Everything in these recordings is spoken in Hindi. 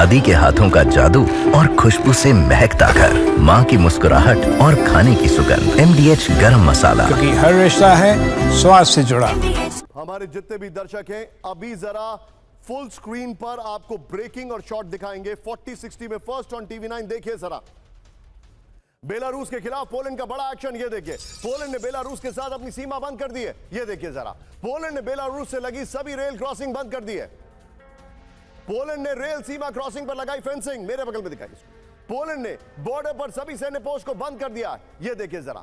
दादी के हाथों का जादू और खुशबू से महकता घर, माँ की मुस्कुराहट और खाने की सुगंध। MDH गरम मसाला, क्योंकि हर रिश्ता है स्वाद से जुड़ा। हमारे जितने भी दर्शक हैं अभी जरा फुल स्क्रीन पर आपको ब्रेकिंग और शॉट दिखाएंगे 40-60 में फर्स्ट ऑन TV9। देखिए जरा बेलारूस के खिलाफ पोलैंड का बड़ा एक्शन। ये देखिए पोलैंड ने बेलारूस के साथ अपनी सीमा बंद कर दी है। ये देखिए जरा पोलैंड ने बेलारूस से लगी सभी रेल क्रॉसिंग बंद कर दी है। पोलैंड ने रेल सीमा क्रॉसिंग पर लगाई फेंसिंग। मेरे बगल में दिखाई पोलैंड ने बॉर्डर पर सभी सैन्य पोस्ट को बंद कर दिया है। ये देखिए जरा,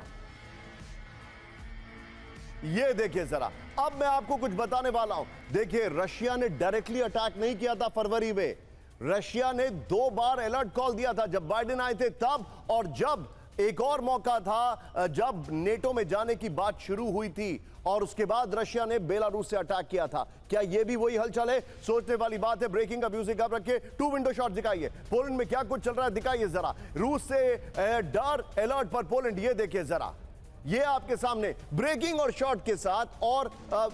ये देखिए जरा। अब मैं आपको कुछ बताने वाला हूं। देखिए रशिया ने डायरेक्टली अटैक नहीं किया था फरवरी में। रशिया ने 2 बार अलर्ट कॉल दिया था, जब बाइडेन आए थे तब, और जब एक और मौका था जब नेटो में जाने की बात शुरू हुई थी, और उसके बाद रशिया ने बेलारूस से अटैक किया था। क्या यह भी वही हलचल है? सोचने वाली बात है। ब्रेकिंग का म्यूजिक आप रखिए, 2 विंडो शॉट दिखाइए। पोलैंड में क्या कुछ चल रहा है दिखाइए जरा। रूस से डर अलर्ट पर पोलैंड। ये देखिए जरा, ये आपके सामने ब्रेकिंग और शॉट के साथ, और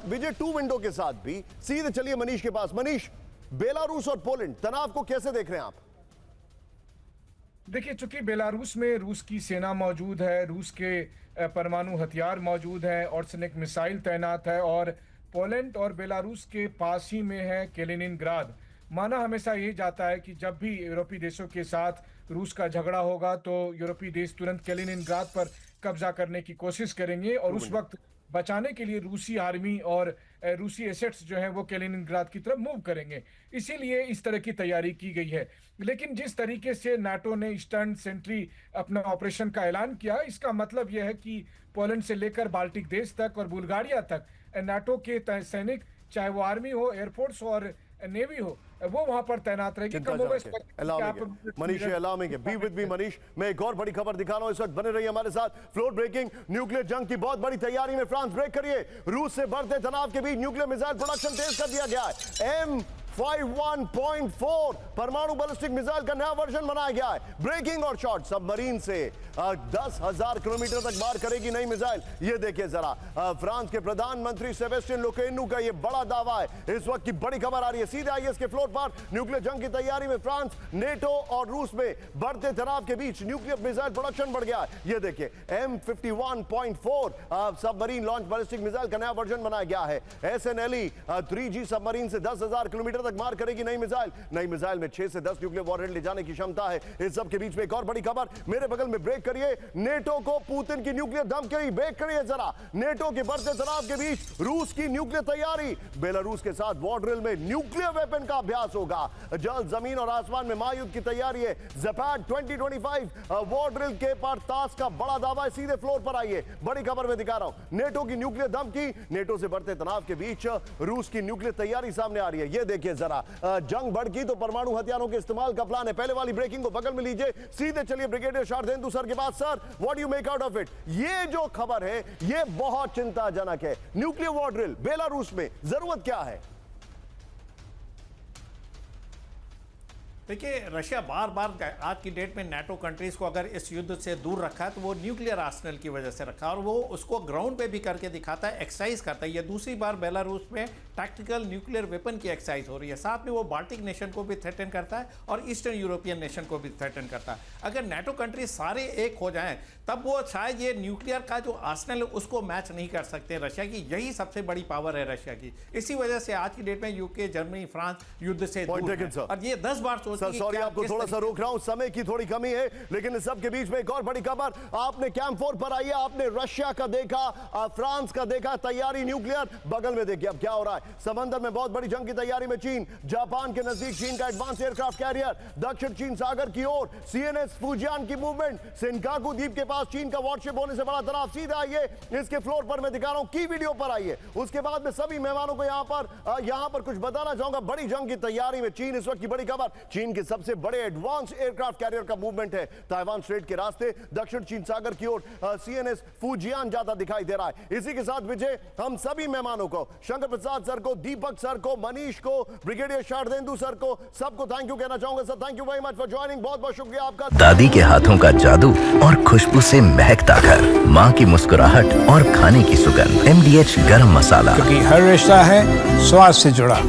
विजय 2 विंडो के साथ भी। सीधे चलिए मनीष के पास। मनीष, बेलारूस और पोलैंड तनाव को कैसे देख रहे हैं आप? देखिए, चूंकि बेलारूस में रूस की सेना मौजूद है, रूस के परमाणु हथियार मौजूद है, ऑर्सेनिक मिसाइल तैनात है, और पोलैंड और बेलारूस के पास ही में है कैलिनिनग्राद। माना हमेशा यही जाता है कि जब भी यूरोपीय देशों के साथ रूस का झगड़ा होगा तो यूरोपीय देश तुरंत कैलिनिनग्राद पर कब्जा करने की कोशिश करेंगे, और उस वक्त बचाने के लिए रूसी आर्मी और रूसी एसेट्स जो हैं वो कैलिनिनग्राद की तरफ मूव करेंगे। इसीलिए इस तरह की तैयारी की गई है। लेकिन जिस तरीके से नाटो ने ईस्टर्न सेंट्री अपना ऑपरेशन का ऐलान किया, इसका मतलब यह है कि पोलैंड से लेकर बाल्टिक देश तक और बुल्गारिया तक नाटो के सैनिक, चाहे वो आर्मी हो, एयरफोर्स और नेवी हो, वो वहां पर तैनात रहेगी। Manish be with me Manish. मैं एक और बड़ी खबर दिखा रहा हूं, इस वक्त बने रहिए हमारे साथ। फ्लोर ब्रेकिंग, न्यूक्लियर जंग की बहुत बड़ी तैयारी में फ्रांस। ब्रेक करिए। रूस से बढ़ते तनाव के बीच न्यूक्लियर मिसाइल प्रोडक्शन तेज कर दिया गया है। M51.4 परमाणु बैलिस्टिक मिसाइल का नया वर्जन बनाया गया है। ब्रेकिंग और शॉट, सबमरीन से 10,000 किलोमीटर तक मार करेगी नई मिसाइल। ये देखिए जरा, फ्रांस के प्रधानमंत्री सेबेस्टियन लोकेन्यू का ये बड़ा दावा है। इस वक्त की बड़ी खबर आ रही है सीधे आईएस के फ्लोर पर। न्यूक्लियर जंग की तैयारी में फ्रांस, नेटो और रूस में बढ़ते तनाव के बीच न्यूक्लियर मिसाइल प्रोडक्शन बढ़ गया है। ये देखिए M51.4 submarine launch ballistic missile का नया वर्जन बनाया गया है। SNLE 3G सबमरीन से 10,000 किलोमीटर तक मार करेगी नई मिसाइल। नई मिसाइल में 6 से 10 न्यूक्लियर वॉरहेड ले जाने की क्षमता है। इस सब के बीच में एक और बड़ी खबर मेरे बगल में। ब्रेक करिए। नेटो को पुतिन की न्यूक्लियर धमकी। ब्रेक करिए जरा। नेटो के बढ़ते तनाव के बीच रूस की न्यूक्लियर तैयारी। बेलारूस के साथ वॉर ड्रिल में न्यूक्लियर वेपन का अभ्यास होगा। जल, जमीन और आसमान में महायुद्ध की तैयारी है। ज़ैपैड 2025 वॉर ड्रिल के पर ताश का बड़ा दावा है। सीधे फ्लोर पर आइए, बड़ी खबर में दिखा रहा हूं। नेटो की न्यूक्लियर धमकी। नेटो से बढ़ते तनाव के बीच रूस की न्यूक्लियर तैयारी सामने आ रही है। ये देखिए जरा, जंग बढ़ गई तो परमाणु हथियारों के इस्तेमाल का प्लान है। पहले वाली ब्रेकिंग को बगल में लीजिए। सीधे चलिए ब्रिगेडियर शारदेंदु सर के पास। Sir, what do you make out of it? ये जो खबर है ये बहुत चिंताजनक है। न्यूक्लियर वॉर ड्रिल बेलारूस में, जरूरत क्या है? देखिए, रशिया बार बार आज की डेट में नाटो कंट्रीज को अगर इस युद्ध से दूर रखा है तो वो न्यूक्लियर आर्सेनल की वजह से रखा, और वो उसको ग्राउंड पे भी करके दिखाता है, एक्सरसाइज करता है। ये दूसरी बार बेलारूस में टैक्टिकल न्यूक्लियर वेपन की एक्सरसाइज हो रही है। साथ में वो बाल्टिक नेशन को भी थ्रेटन करता है और ईस्टर्न यूरोपियन नेशन को भी थ्रेटन करता है। अगर नाटो कंट्रीज सारे एक हो जाएं तब वो शायद ये न्यूक्लियर का जो आर्सेनल है उसको मैच नहीं कर सकते रशिया की। यही सबसे बड़ी पावर है रशिया की। इसी वजह से आज की डेट में यूके, जर्मनी, फ्रांस युद्ध से दूर है। और ये 10 बार सर, सॉरी आपको थोड़ा सा रोक रहा हूं, समय की थोड़ी कमी है, लेकिन इस सब के बीच में एक और बड़ी खबर। आपने कैंप 4 पर आई है, आपने रशिया का देखा, फ्रांस का देखा, तैयारी न्यूक्लियर। बगल में देखिए अब क्या हो रहा है। समंदर में बहुत बड़ी जंग की तैयारी में चीन। जापान के नजदीक चीन का एडवांस एयरक्राफ्ट कैरियर। दक्षिण चीन सागर की ओर CNS फुजियान की मूवमेंट। सेनकाकू द्वीप के पास चीन का वॉरशिप होने से बड़ा तनाव। सीधा आइए, इसके फ्लोर पर मैं दिखा रहा हूं, की वीडियो पर आइए। उसके बाद में सभी मेहमानों को यहां पर कुछ बताना चाहूंगा। बड़ी जंग की तैयारी में चीन, इस वक्त की बड़ी खबर। चीन के सबसे बड़े एडवांस एयरक्राफ्ट कैरियर का मूवमेंट है। ताइवान स्ट्रेट के रास्ते दक्षिण चीन सागर की ओर CNS फुजियान जाता दिखाई दे रहा है। इसी के साथ विजय, हम सभी मेहमानों को, शंकर प्रसाद सर को, दीपक सर को, मनीष को, ब्रिगेडियर शारदेंदु सर को, सबको थैंक यू कहना चाहूंगा। Sir, thank you very much for joining. बहुत बहुत शुक्रिया आपका। दादी के हाथों का जादू और खुशबू से महकता घर, माँ की मुस्कुराहट और खाने की सुगंध। MDH गरम मसाला, क्योंकि हर रिश्ता है स्वाद से जुड़ा।